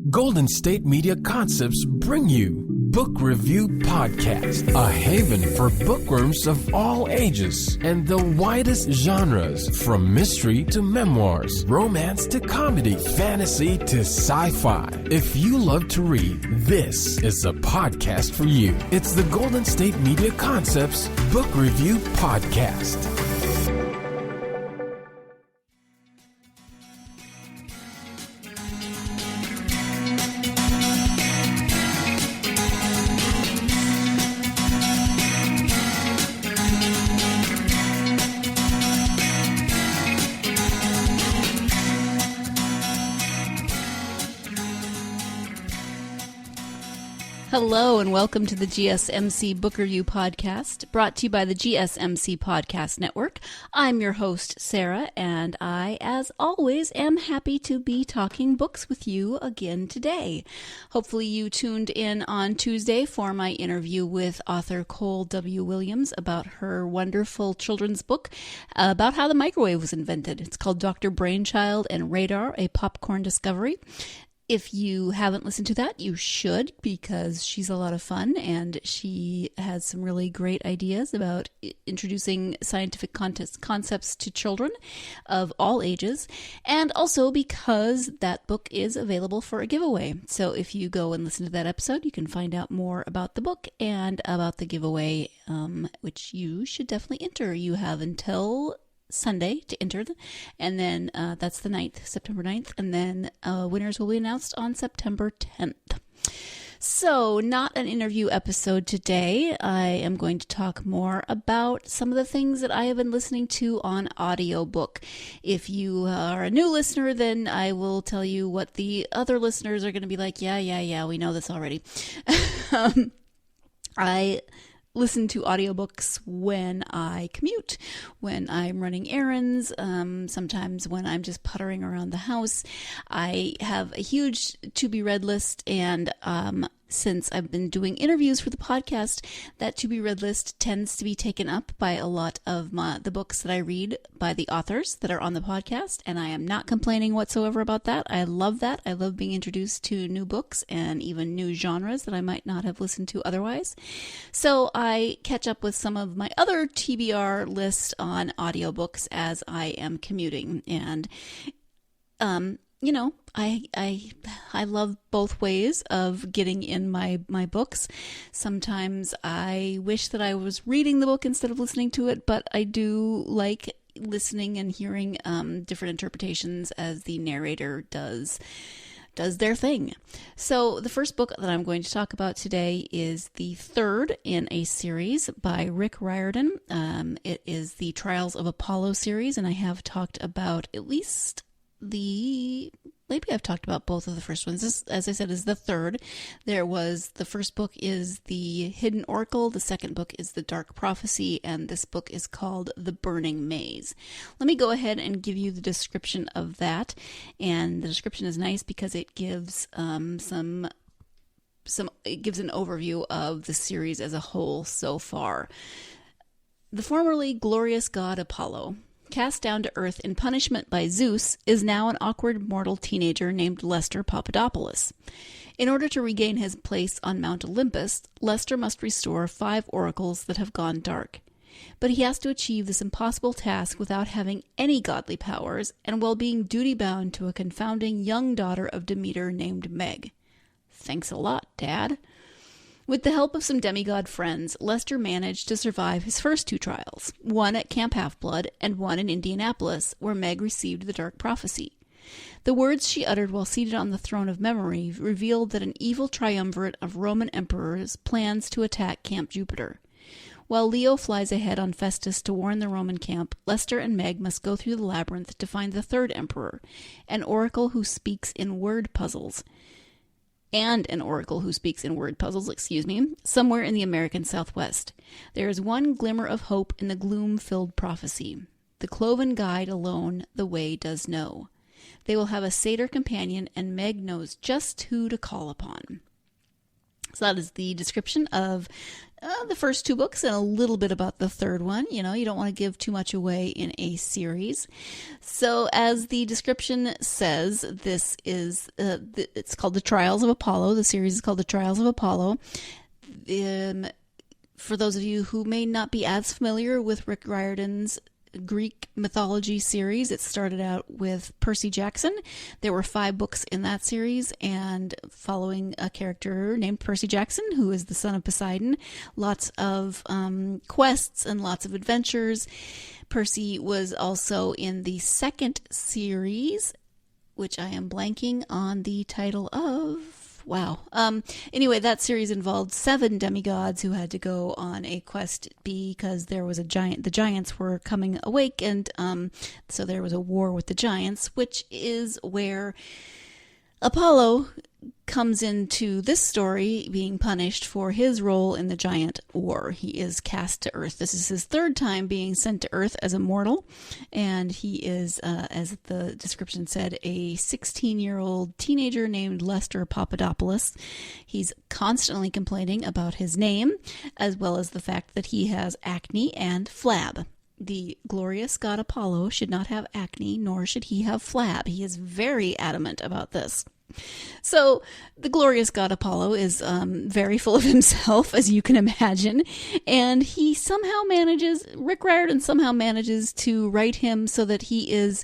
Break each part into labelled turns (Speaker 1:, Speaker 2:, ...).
Speaker 1: Golden State Media Concepts bring you Book Review Podcast, a haven for bookworms of all ages and the widest genres, from mystery to memoirs, romance to comedy, fantasy to sci-fi. If you love to read, this is a podcast for you. It's the Golden State Media Concepts Book Review Podcast.
Speaker 2: Hello and welcome to the GSMC Book Review Podcast, brought to you by the GSMC Podcast Network. I'm your host, Sarah, and I, as always, am happy to be talking books with you again today. Hopefully you tuned in on Tuesday for my interview with author Cole W. Williams about her wonderful children's book about how the microwave was invented. It's called Dr. Brainchild and Radar, a Popcorn Discovery. If you haven't listened to that, you should, because she's a lot of fun and she has some really great ideas about introducing scientific concepts to children of all ages, and also because that book is available for a giveaway. So if you go and listen to that episode, you can find out more about the book and about the giveaway, which you should definitely enter. You have until Sunday to enter, and then that's the 9th, September 9th, and then winners will be announced on September 10th. So, not an interview episode today. I am going to talk more about some of the things that I have been listening to on audiobook. If you are a new listener, then I will tell you what the other listeners are going to be like. Yeah, we know this already. I listen to audiobooks when I commute, when I'm running errands, sometimes when I'm just puttering around the house. I have a huge to-be-read list, and since I've been doing interviews for the podcast, that to-be-read list tends to be taken up by a lot of the books that I read by the authors that are on the podcast, and I am not complaining whatsoever about that. I love that. I love being introduced to new books and even new genres that I might not have listened to otherwise. So I catch up with some of my other TBR list on audiobooks as I am commuting, and I love both ways of getting in my books. Sometimes I wish that I was reading the book instead of listening to it, but I do like listening and hearing different interpretations as the narrator does their thing. So the first book that I'm going to talk about today is the third in a series by Riordan. It is the Trials of Apollo series, and I have talked about at least maybe I've talked about both of the first ones. This, as I said, is the third. The first book is The Hidden Oracle, the second book is The Dark Prophecy, and this book is called The Burning Maze. Let me go ahead and give you the description of that, and the description is nice because it gives it gives an overview of the series as a whole so far. The formerly glorious god Apollo, cast down to earth in punishment by Zeus, is now an awkward mortal teenager named Lester Papadopoulos. In order to regain his place on Mount Olympus, Lester must restore 5 oracles that have gone dark. But he has to achieve this impossible task without having any godly powers, and while being duty-bound to a confounding young daughter of Demeter named Meg. Thanks a lot, Dad. With the help of some demigod friends, Lester managed to survive his first 2 trials, one at Camp Half-Blood and one in Indianapolis, where Meg received the Dark Prophecy. The words she uttered while seated on the throne of memory revealed that an evil triumvirate of Roman emperors plans to attack Camp Jupiter. While Leo flies ahead on Festus to warn the Roman camp, Lester and Meg must go through the labyrinth to find the third emperor, an oracle who speaks in word puzzles, somewhere in the American Southwest. There is one glimmer of hope in the gloom-filled prophecy. The cloven guide alone the way does know. They will have a satyr companion, and Meg knows just who to call upon. So that is the description of the first 2 books and a little bit about the third one. You don't want to give too much away in a series. So as the description says, this is, it's called The Trials of Apollo. The series is called The Trials of Apollo. For those of you who may not be as familiar with Rick Riordan's Greek mythology series, it started out with Percy Jackson. There were 5 books in that series, and following a character named Percy Jackson, who is the son of Poseidon. Lots of quests and lots of adventures. Percy was also in the second series, which I am blanking on the title of. Wow. Anyway, that series involved 7 demigods who had to go on a quest because there was a giant. The giants were coming awake, and so there was a war with the giants, which is where Apollo comes into this story being punished for his role in the giant war. He is cast to Earth. This is his 3rd time being sent to Earth as a mortal, and he is, as the description said, a 16-year-old teenager named Lester Papadopoulos. He's constantly complaining about his name, as well as the fact that he has acne and flab. The glorious god Apollo should not have acne, nor should he have flab. He is very adamant about this. So the glorious god Apollo is very full of himself, as you can imagine, and Rick Riordan somehow manages to write him so that he is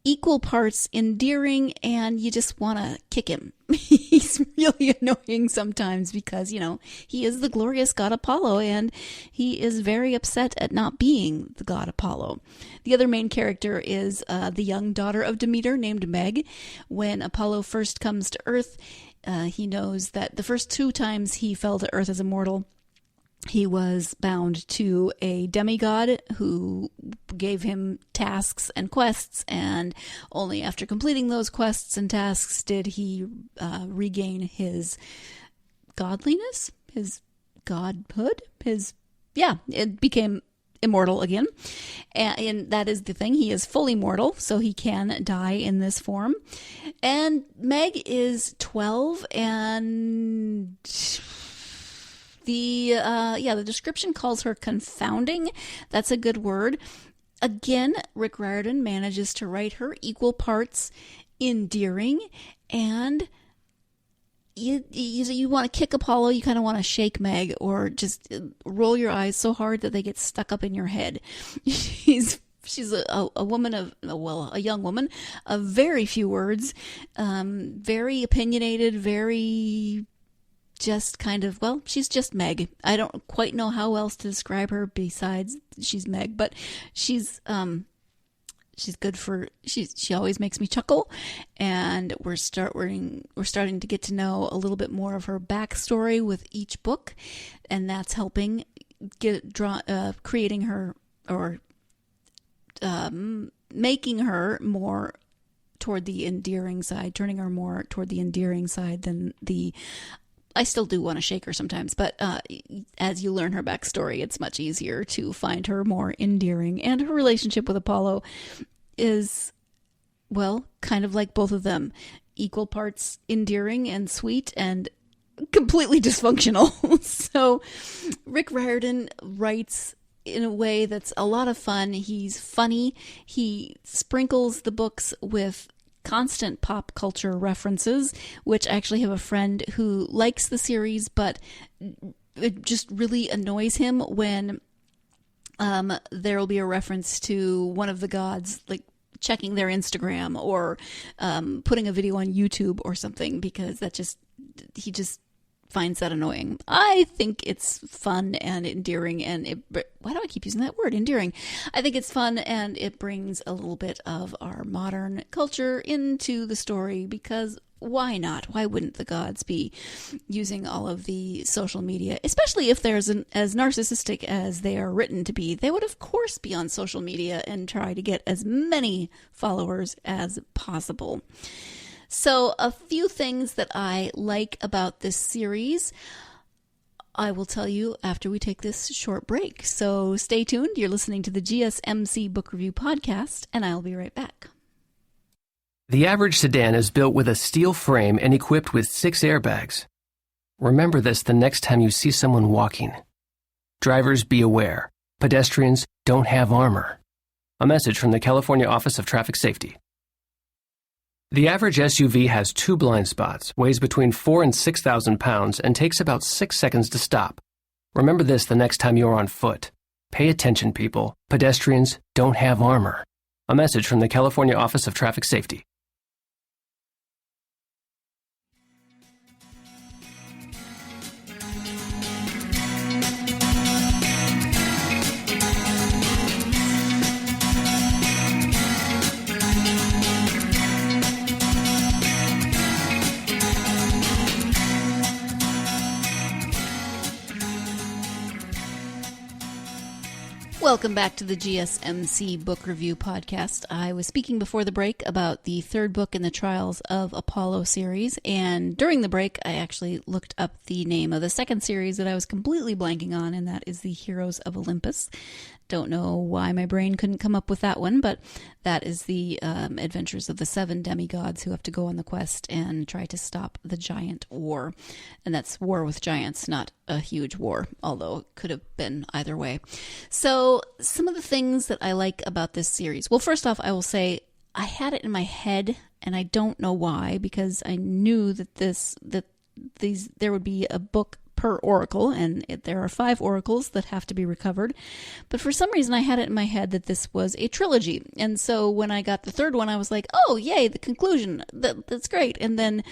Speaker 2: equal parts endearing, and you just want to kick him. He's really annoying sometimes because, he is the glorious god Apollo, and he is very upset at not being the god Apollo. The other main character is the young daughter of Demeter named Meg. When Apollo first comes to Earth, he knows that the first 2 times he fell to Earth as a mortal, he was bound to a demigod who gave him tasks and quests, and only after completing those quests and tasks did he regain his godliness, his godhood, it became immortal again. And that is the thing. He is fully mortal, so he can die in this form. And Meg is 12, and the description calls her confounding. That's a good word. Again, Rick Riordan manages to write her equal parts endearing, and you want to kick Apollo, you kind of want to shake Meg, or just roll your eyes so hard that they get stuck up in your head. She's a woman a young woman of very few words, very opinionated, very just kind of, she's just Meg. I don't quite know how else to describe her besides she's Meg, but she's good for, she always makes me chuckle, and we're starting to get to know a little bit more of her backstory with each book, and that's helping creating her, or making her more toward the endearing side, turning her more toward the endearing side than the, I still do want to shake her sometimes, but as you learn her backstory, it's much easier to find her more endearing. And her relationship with Apollo is, kind of like both of them, equal parts endearing and sweet and completely dysfunctional. So Rick Riordan writes in a way that's a lot of fun. He's funny. He sprinkles the books with constant pop culture references, which I actually have a friend who likes the series, but it just really annoys him when there will be a reference to one of the gods, like checking their Instagram or putting a video on YouTube or something, because he just finds that annoying. I think it's fun and endearing, and why do I keep using that word, endearing? I think it's fun, and it brings a little bit of our modern culture into the story, because why not? Why wouldn't the gods be using all of the social media, especially if they're as narcissistic as they are written to be? They would, of course, be on social media and try to get as many followers as possible. So a few things that I like about this series, I will tell you after we take this short break. So stay tuned. You're listening to the GSMC Book Review Podcast, and I'll be right back.
Speaker 3: The average sedan is built with a steel frame and equipped with 6 airbags. Remember this the next time you see someone walking. Drivers, be aware. Pedestrians don't have armor. A message from the California Office of Traffic Safety. The average SUV has 2 blind spots, weighs between 4,000 and 6,000 pounds, and takes about 6 seconds to stop. Remember this the next time you're on foot. Pay attention, people. Pedestrians don't have armor. A message from the California Office of Traffic Safety.
Speaker 2: Welcome back to the GSMC Book Review Podcast. I was speaking before the break about the third book in the Trials of Apollo series, and during the break I actually looked up the name of the second series that I was completely blanking on, and that is the Heroes of Olympus. Don't know why my brain couldn't come up with that one, but that is the adventures of the 7 demigods who have to go on the quest and try to stop the giant war. And that's war with giants, not a huge war, although it could have been either way. So some of the things that I like about this series. Well, first off, I will say I had it in my head, and I don't know why, because I knew that there would be a book per oracle, and there are 5 oracles that have to be recovered. But for some reason, I had it in my head that this was a trilogy. And so when I got the third one, I was like, oh, yay, the conclusion. That's great. And then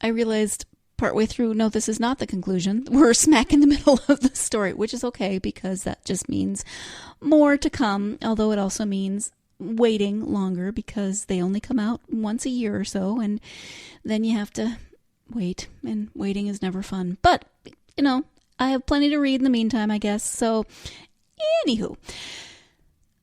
Speaker 2: I realized partway through, no, this is not the conclusion. We're smack in the middle of the story, which is okay, because that just means more to come, although it also means waiting longer, because they only come out once a year or so, and then you have to wait, and waiting is never fun. But you know, I have plenty to read in the meantime, I guess. So, anywho,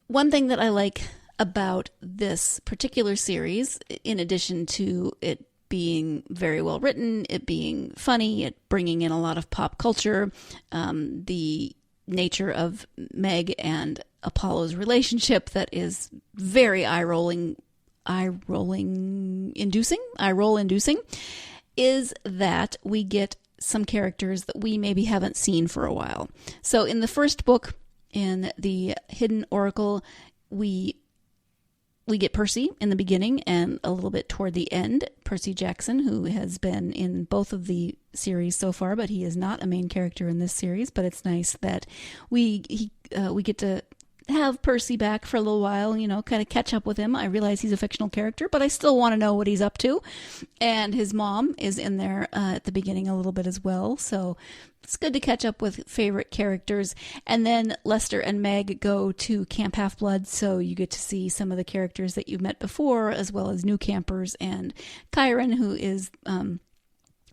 Speaker 2: one thing that I like about this particular series, in addition to it being very well written, it being funny, it bringing in a lot of pop culture, the nature of Meg and Apollo's relationship that is very eye-roll inducing, is that we get some characters that we maybe haven't seen for a while. So in the first book, in the Hidden Oracle, we get Percy in the beginning and a little bit toward the end. Percy Jackson, who has been in both of the series so far, but he is not a main character in this series. But it's nice that we get to have Percy back for a little while, you know, kind of catch up with him. I realize he's a fictional character, but I still want to know what he's up to. And his mom is in there at the beginning a little bit as well. So it's good to catch up with favorite characters. And then Lester and Meg go to Camp Half-Blood, so you get to see some of the characters that you've met before, as well as new campers, and Chiron, who is one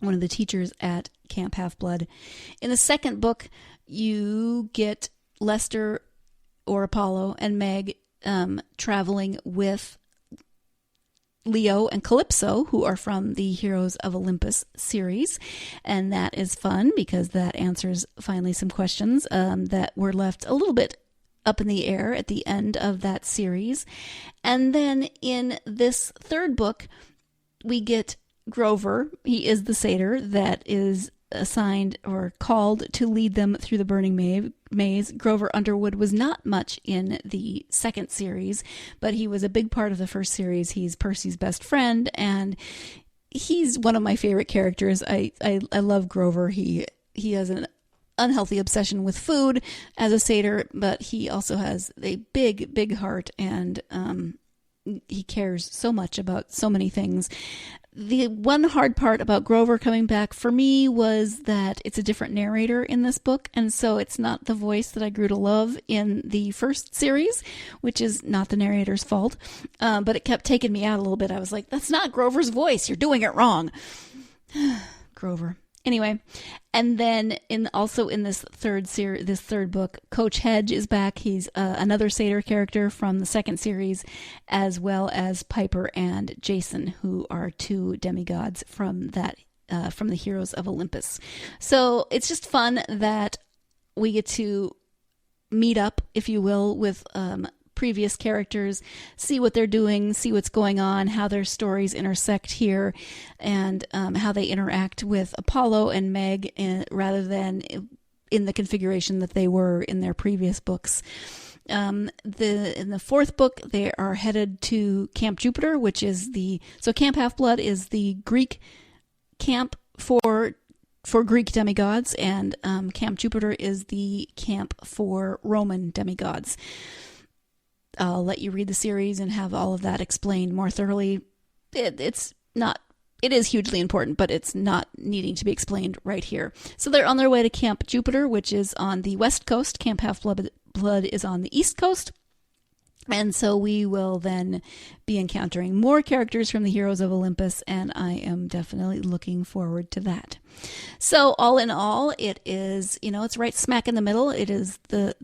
Speaker 2: of the teachers at Camp Half-Blood. In the second book, you get Lester or Apollo and Meg traveling with Leo and Calypso, who are from the Heroes of Olympus series. And that is fun because that answers finally some questions that were left a little bit up in the air at the end of that series. And then in this third book, we get Grover. He is the satyr that is assigned or called to lead them through the burning maze. Grover Underwood was not much in the second series, but he was a big part of the first series. He's Percy's best friend, and he's one of my favorite characters. I love Grover. He has an unhealthy obsession with food as a satyr, but he also has a big heart, and he cares so much about so many things. The one hard part about Grover coming back for me was that it's a different narrator in this book, and so it's not the voice that I grew to love in the first series, which is not the narrator's fault, but it kept taking me out a little bit. I was like, that's not Grover's voice. You're doing it wrong. Grover. Anyway, and then also in this third book, Coach Hedge is back. He's another satyr character from the second series, as well as Piper and Jason, who are 2 demigods from the Heroes of Olympus. So it's just fun that we get to meet up, if you will, with previous characters, see what they're doing, see what's going on, how their stories intersect here, and how they interact with Apollo and Meg rather than in the configuration that they were in their previous books. In the fourth book, they are headed to Camp Jupiter, which is Camp Half-Blood is the Greek camp for Greek demigods, and Camp Jupiter is the camp for Roman demigods. I'll let you read the series and have all of that explained more thoroughly. It is hugely important, but it's not needing to be explained right here. So they're on their way to Camp Jupiter, which is on the west coast. Camp Half-Blood is on the east coast. And so we will then be encountering more characters from the Heroes of Olympus, and I am definitely looking forward to that. So all in all, it is, it's right smack in the middle. It is the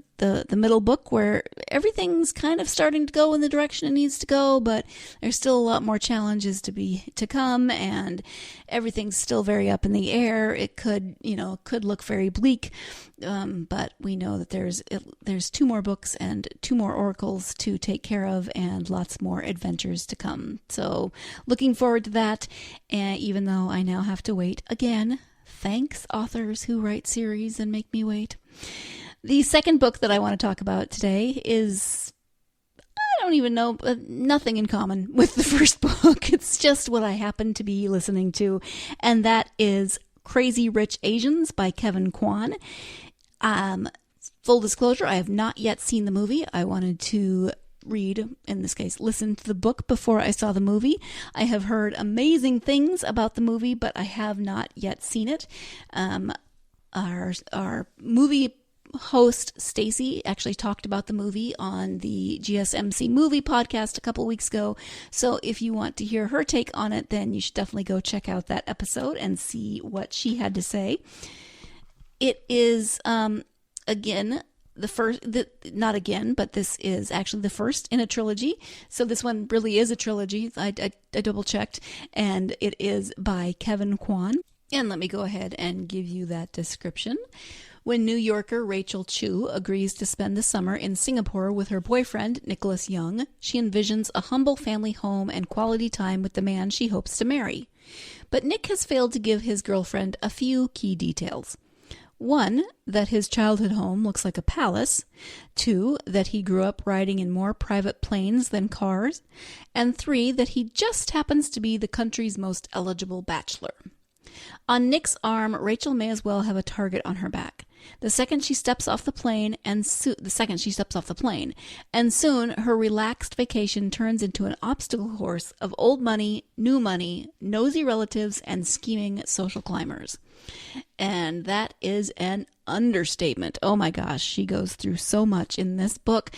Speaker 2: middle book where everything's kind of starting to go in the direction it needs to go, but there's still a lot more challenges to come, and everything's still very up in the air. It could look very bleak, but we know that there's 2 more books and 2 more oracles to take care of, and lots more adventures to come. So looking forward to that, and even though I now have to wait again, thanks authors who write series and make me wait. The second book that I want to talk about today is, I don't even know, nothing in common with the first book. It's just what I happen to be listening to, and that is Crazy Rich Asians by Kevin Kwan. Full disclosure, I have not yet seen the movie. I wanted to in this case, listen to the book before I saw the movie. I have heard amazing things about the movie, but I have not yet seen it. Our movie host, Stacy, actually talked about the movie on the GSMC movie podcast a couple weeks ago. So if you want to hear her take on it, then you should definitely go check out that episode and see what she had to say. It is, again, but this is actually the first in a trilogy. So this one really is a trilogy. I double checked, and it is by Kevin Kwan. And let me go ahead and give you that description. When New Yorker Rachel Chu agrees to spend the summer in Singapore with her boyfriend, Nicholas Young, she envisions a humble family home and quality time with the man she hopes to marry. But Nick has failed to give his girlfriend a few key details. 1, that his childhood home looks like a palace. 2, that he grew up riding in more private planes than cars. And 3, that he just happens to be the country's most eligible bachelor. On Nick's arm, Rachel may as well have a target on her back. The second she steps off the plane, and soon her relaxed vacation turns into an obstacle course of old money, new money, nosy relatives, and scheming social climbers. And that is an understatement. Oh my gosh, she goes through so much in this book.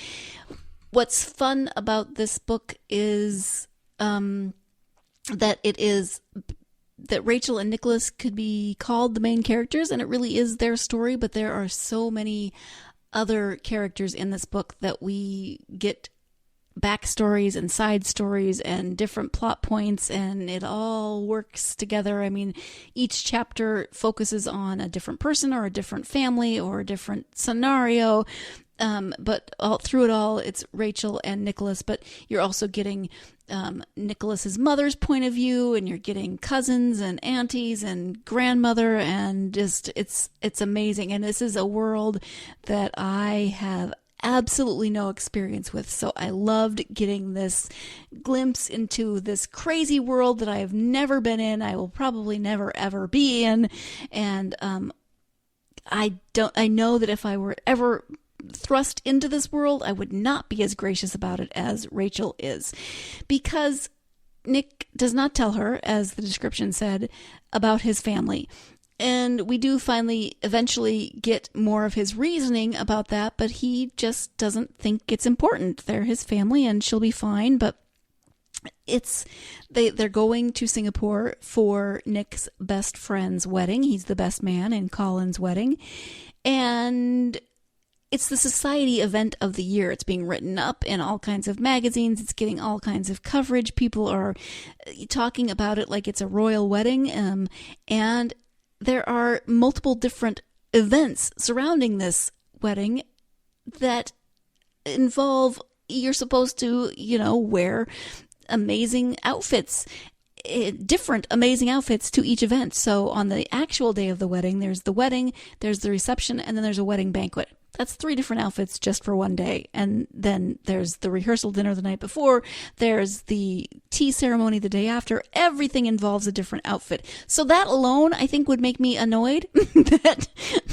Speaker 2: What's fun about this book is that Rachel and Nicholas could be called the main characters, and it really is their story, but there are so many other characters in this book that we get backstories and side stories and different plot points, and it all works together. I mean, each chapter focuses on a different person or a different family or a different scenario, but through it all, it's Rachel and Nicholas, but you're also getting Nicholas's mother's point of view, and you're getting cousins and aunties and grandmother, and just it's amazing. And this is a world that I have absolutely no experience with, so I loved getting this glimpse into this crazy world that I have never been in. I will probably never ever be in, and I know that if I were ever thrust into this world, I would not be as gracious about it as Rachel is, because Nick does not tell her, as the description said, about his family. And we do eventually get more of his reasoning about that, but he just doesn't think it's important. They're his family and she'll be fine, but they're going to Singapore for Nick's best friend's wedding. He's the best man in Colin's wedding. And it's the society event of the year. It's being written up in all kinds of magazines. It's getting all kinds of coverage. People are talking about it like it's a royal wedding. And there are multiple different events surrounding this wedding that involve you're supposed to, wear amazing outfits, different amazing outfits to each event. So on the actual day of the wedding, there's the reception, and then there's a wedding banquet. That's 3 different outfits just for one day. And then there's the rehearsal dinner the night before. There's the tea ceremony the day after. Everything involves a different outfit. So that alone, I think, would make me annoyed that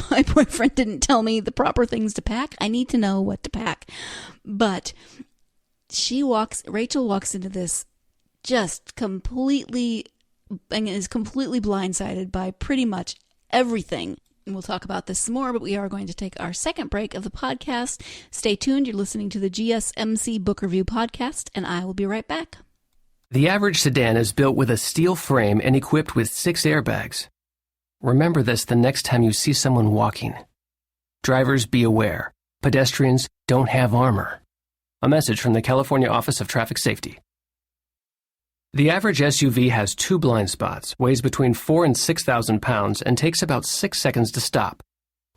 Speaker 2: my boyfriend didn't tell me the proper things to pack. I need to know what to pack. But Rachel walks into this just completely, and is completely blindsided by pretty much everything. And we'll talk about this some more, but we are going to take our second break of the podcast. Stay tuned. You're listening to the GSMC Book Review Podcast, and I will be right back.
Speaker 3: The average sedan is built with a steel frame and equipped with 6 airbags. Remember this the next time you see someone walking. Drivers, be aware. Pedestrians don't have armor. A message from the California Office of Traffic Safety. The average SUV has 2 blind spots, weighs between 4,000 and 6,000 pounds, and takes about 6 seconds to stop.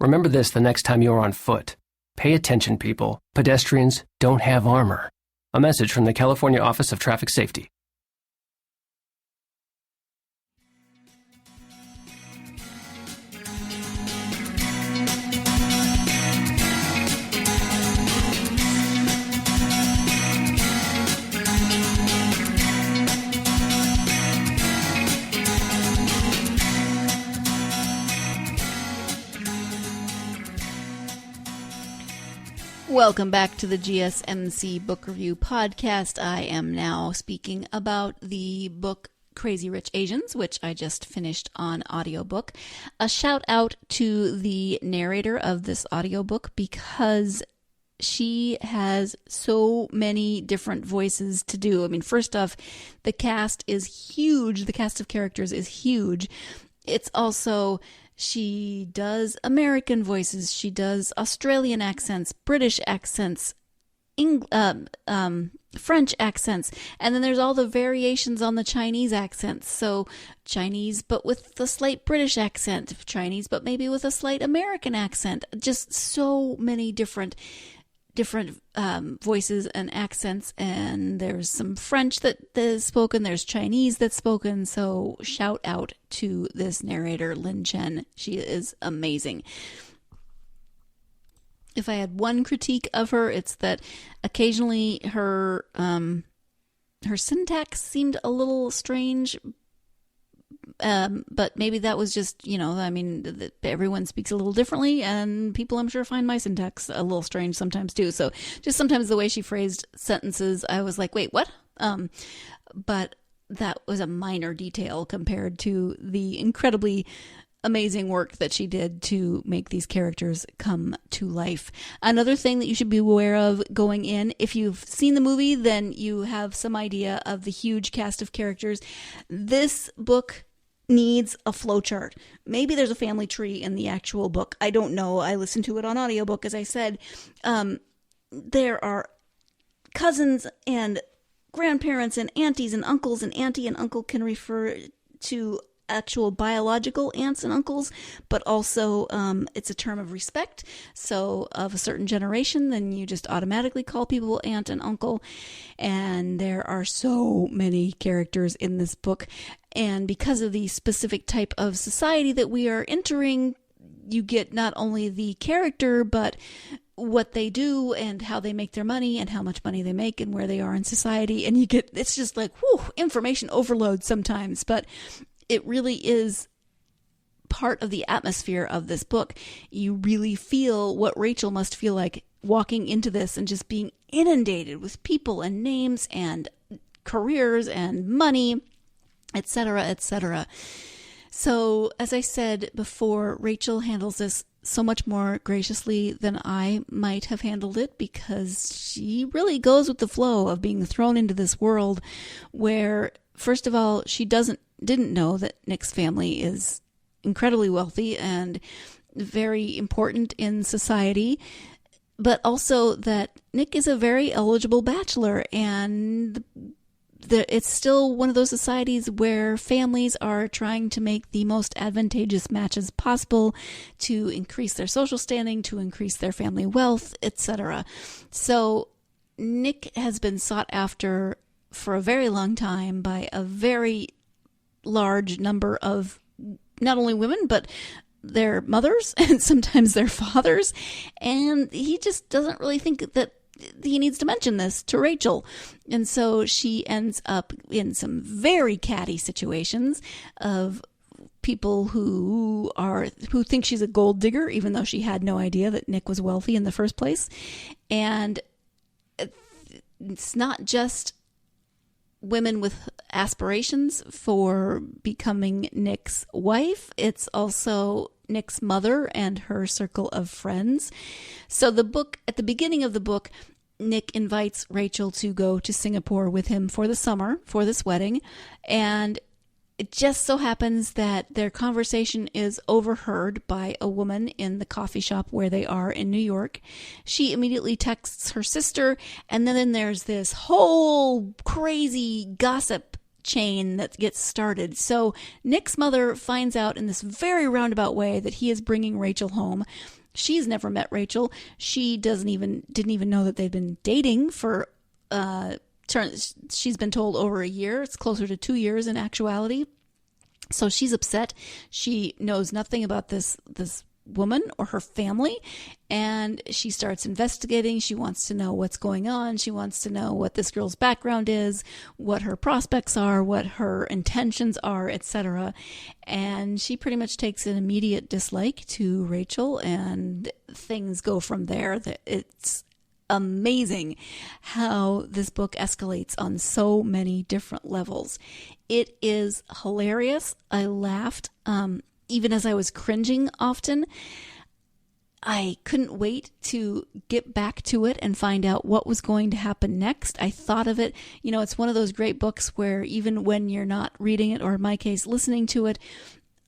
Speaker 3: Remember this the next time you're on foot. Pay attention, people. Pedestrians don't have armor. A message from the California Office of Traffic Safety.
Speaker 2: Welcome back to the GSMC Book Review Podcast. I am now speaking about the book Crazy Rich Asians, which I just finished on audiobook. A shout out to the narrator of this audiobook because she has so many different voices to do. I mean, first off, the cast is huge. The cast of characters is huge. It's also... She does American voices, she does Australian accents, British accents, French accents, and then there's all the variations on the Chinese accents. So Chinese but with a slight British accent, Chinese but maybe with a slight American accent. Just so many different voices and accents, and there's some French that is spoken, there's Chinese that's spoken, so shout out to this narrator, Lin Chen. She is amazing. If I had one critique of her, it's that occasionally her syntax seemed a little strange, but maybe that was just, everyone speaks a little differently, and people, I'm sure, find my syntax a little strange sometimes too. So just sometimes the way she phrased sentences, I was like, wait, what? But that was a minor detail compared to the incredibly amazing work that she did to make these characters come to life. Another thing that you should be aware of going in, if you've seen the movie, then you have some idea of the huge cast of characters. This book needs a flowchart. Maybe there's a family tree in the actual book. I don't know. I listened to it on audiobook, as I said. There are cousins and grandparents and aunties and uncles, and auntie and uncle can refer to actual biological aunts and uncles, but also it's a term of respect. So of a certain generation, then you just automatically call people aunt and uncle. And there are so many characters in this book. And because of the specific type of society that we are entering, you get not only the character, but what they do and how they make their money and how much money they make and where they are in society. And you get, it's just like, information overload sometimes, but it really is part of the atmosphere of this book. You really feel what Rachel must feel like walking into this and just being inundated with people and names and careers and money, etc., etc. So, as I said before, Rachel handles this so much more graciously than I might have handled it, because she really goes with the flow of being thrown into this world where, first of all, she didn't know that Nick's family is incredibly wealthy and very important in society, but also that Nick is a very eligible bachelor, and it's still one of those societies where families are trying to make the most advantageous matches possible to increase their social standing, to increase their family wealth, etc. So Nick has been sought after for a very long time by a very large number of not only women, but their mothers and sometimes their fathers. And he just doesn't really think that he needs to mention this to Rachel. And so she ends up in some very catty situations of people who think she's a gold digger, even though she had no idea that Nick was wealthy in the first place. And it's not just women with aspirations for becoming Nick's wife. It's also Nick's mother and her circle of friends. So at the beginning of the book, Nick invites Rachel to go to Singapore with him for the summer for this wedding. And it just so happens that their conversation is overheard by a woman in the coffee shop where they are in New York. She immediately texts her sister, and then there's this whole crazy gossip chain that gets started. So Nick's mother finds out in this very roundabout way that he is bringing Rachel home. She's never met Rachel. She didn't even know that they'd been dating for she's been told over a year. It's closer to 2 years in actuality. So she's upset. She knows nothing about this woman or her family, and she starts investigating. She wants to know what's going on. She wants to know what this girl's background is, what her prospects are, what her intentions are, etc. And she pretty much takes an immediate dislike to Rachel, and things go from there. It's amazing how this book escalates on so many different levels. It is hilarious. I laughed even as I was cringing often. I couldn't wait to get back to it and find out what was going to happen next. I thought of it, it's one of those great books where even when you're not reading it, or in my case, listening to it,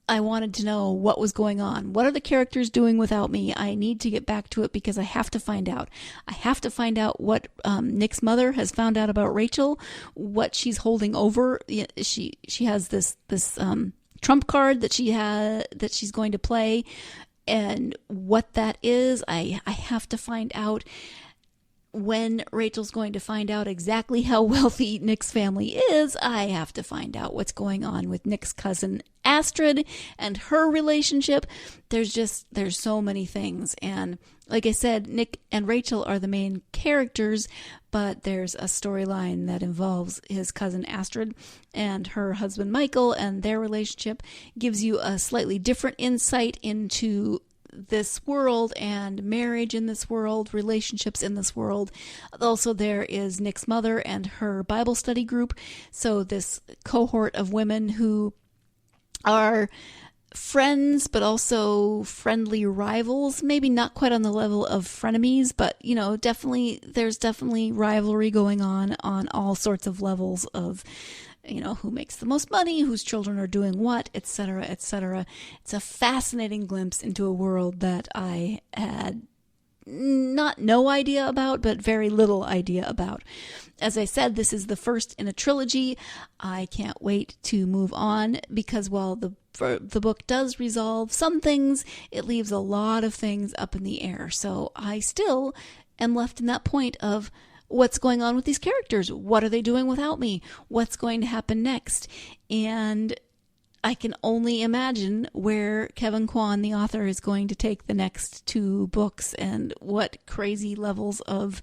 Speaker 2: I wanted to know what was going on. What are the characters doing without me? I need to get back to it because I have to find out. I have to find out what Nick's mother has found out about Rachel, what she's holding over. She has this trump card that she's going to play, and what that is. I have to find out when Rachel's going to find out exactly how wealthy Nick's family is. I have to find out what's going on with Nick's cousin Astrid and her relationship. There's so many things. And like I said, Nick and Rachel are the main characters, but there's a storyline that involves his cousin Astrid and her husband Michael, and their relationship gives you a slightly different insight into this world and marriage in this world, relationships in this world. Also, there is Nick's mother and her Bible study group. So this cohort of women who are friends, but also friendly rivals, maybe not quite on the level of frenemies, but there's definitely rivalry going on all sorts of levels of who makes the most money, whose children are doing what, etc., etc. It's a fascinating glimpse into a world that I had no idea about, but very little idea about. As I said, this is the first in a trilogy. I can't wait to move on, because while the book does resolve some things, it leaves a lot of things up in the air. So I still am left in that point of, what's going on with these characters? What are they doing without me? What's going to happen next? And I can only imagine where Kevin Kwan, the author, is going to take the next 2 books, and what crazy levels of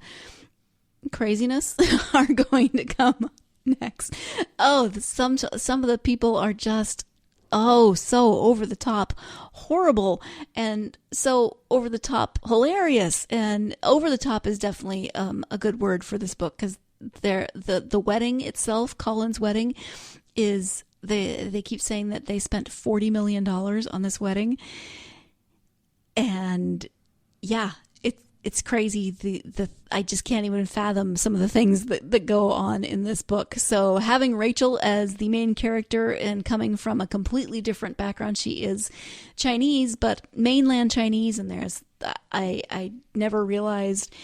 Speaker 2: craziness are going to come next. Oh, some of the people are just so over the top horrible, and so over the top hilarious. And over the top is definitely a good word for this book, because the wedding itself, Colin's wedding, is they keep saying that they spent $40 million on this wedding, and yeah, it's crazy. I just can't even fathom some of the things that go on in this book. So having Rachel as the main character and coming from a completely different background, she is Chinese, but mainland Chinese, and I never realized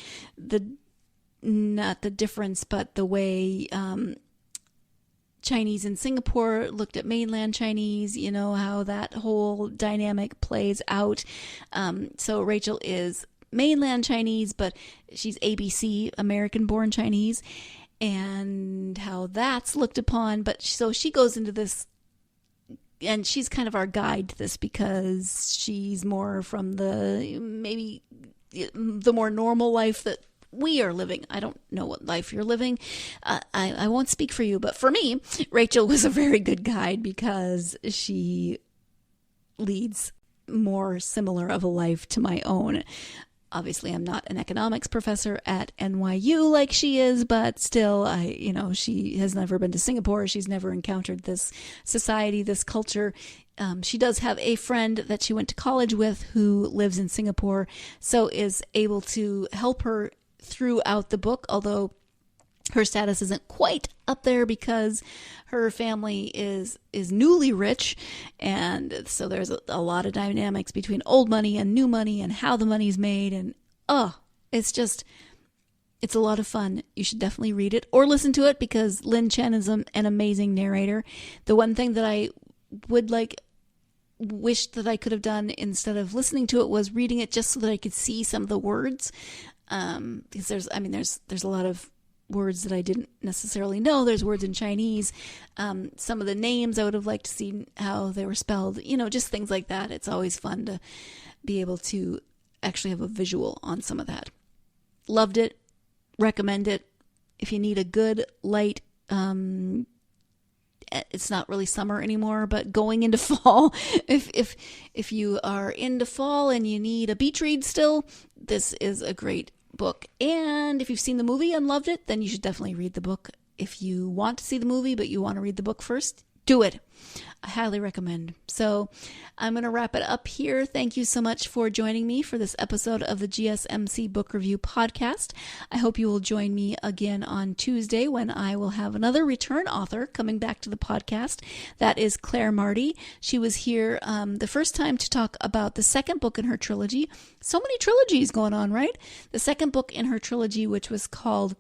Speaker 2: not the difference, but the way Chinese in Singapore looked at mainland Chinese, how that whole dynamic plays out. So Rachel is mainland Chinese, but she's ABC, American-born Chinese, and how that's looked upon. But so she goes into this, and she's kind of our guide to this because she's more from maybe the more normal life that we are living. I don't know what life you're living. I won't speak for you, but for me, Rachel was a very good guide because she leads more similar of a life to my own. Obviously, I'm not an economics professor at NYU like she is, but still, she has never been to Singapore. She's never encountered this society, this culture. She does have a friend that she went to college with who lives in Singapore, so is able to help her throughout the book, although her status isn't quite up there because her family is newly rich, and so there's a lot of dynamics between old money and new money and how the money's made, and it's a lot of fun. You should definitely read it or listen to it because Lin Chen is an amazing narrator. The one thing that I would wish that I could have done instead of listening to it was reading it just so that I could see some of the words. Because there's a lot of words that I didn't necessarily know. There's words in Chinese. Some of the names I would have liked to see how they were spelled, just things like that. It's always fun to be able to actually have a visual on some of that. Loved it. Recommend it. If you need a good, light, it's not really summer anymore, but going into fall, if you are into fall and you need a beach read still, this is a great book. And if you've seen the movie and loved it, then you should definitely read the book. If you want to see the movie, but you want to read the book first, do it. I highly recommend. So I'm going to wrap it up here. Thank you so much for joining me for this episode of the GSMC Book Review Podcast. I hope you will join me again on Tuesday when I will have another return author coming back to the podcast. That is Claire Marty. She was here the first time to talk about the second book in her trilogy. So many trilogies going on, right? The second book in her trilogy, which was called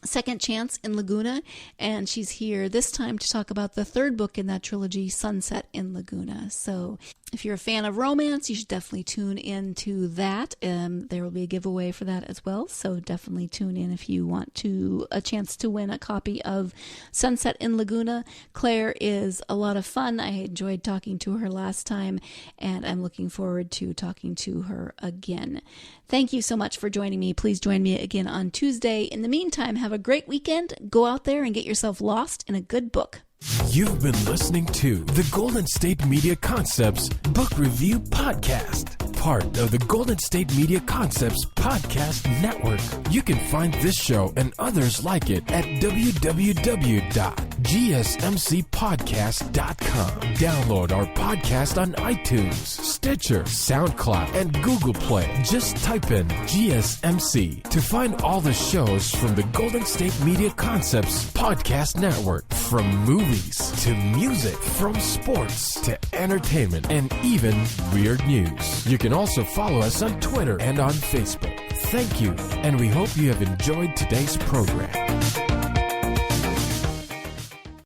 Speaker 2: Second Chance in Laguna, and she's here this time to talk about the third book in that trilogy, Sunset in Laguna. So if you're a fan of romance, you should definitely tune in to that. There will be a giveaway for that as well, so definitely tune in if you want a chance to win a copy of Sunset in Laguna. Claire is a lot of fun. I enjoyed talking to her last time, and I'm looking forward to talking to her again. Thank you so much for joining me. Please join me again on Tuesday. In the meantime, have a great weekend. Go out there and get yourself lost in a good book.
Speaker 1: You've been listening to the Golden State Media Concepts Book Review Podcast, part of the Golden State Media Concepts Podcast Network. You can find this show and others like it at www.gsmcpodcast.com. Download our podcast on iTunes, Stitcher, SoundCloud, and Google Play. Just type in GSMC to find all the shows from the Golden State Media Concepts Podcast Network, from movies to music, from sports to entertainment, and even weird news. You can also follow us on Twitter and on Facebook. Thank you, and we hope you have enjoyed today's program.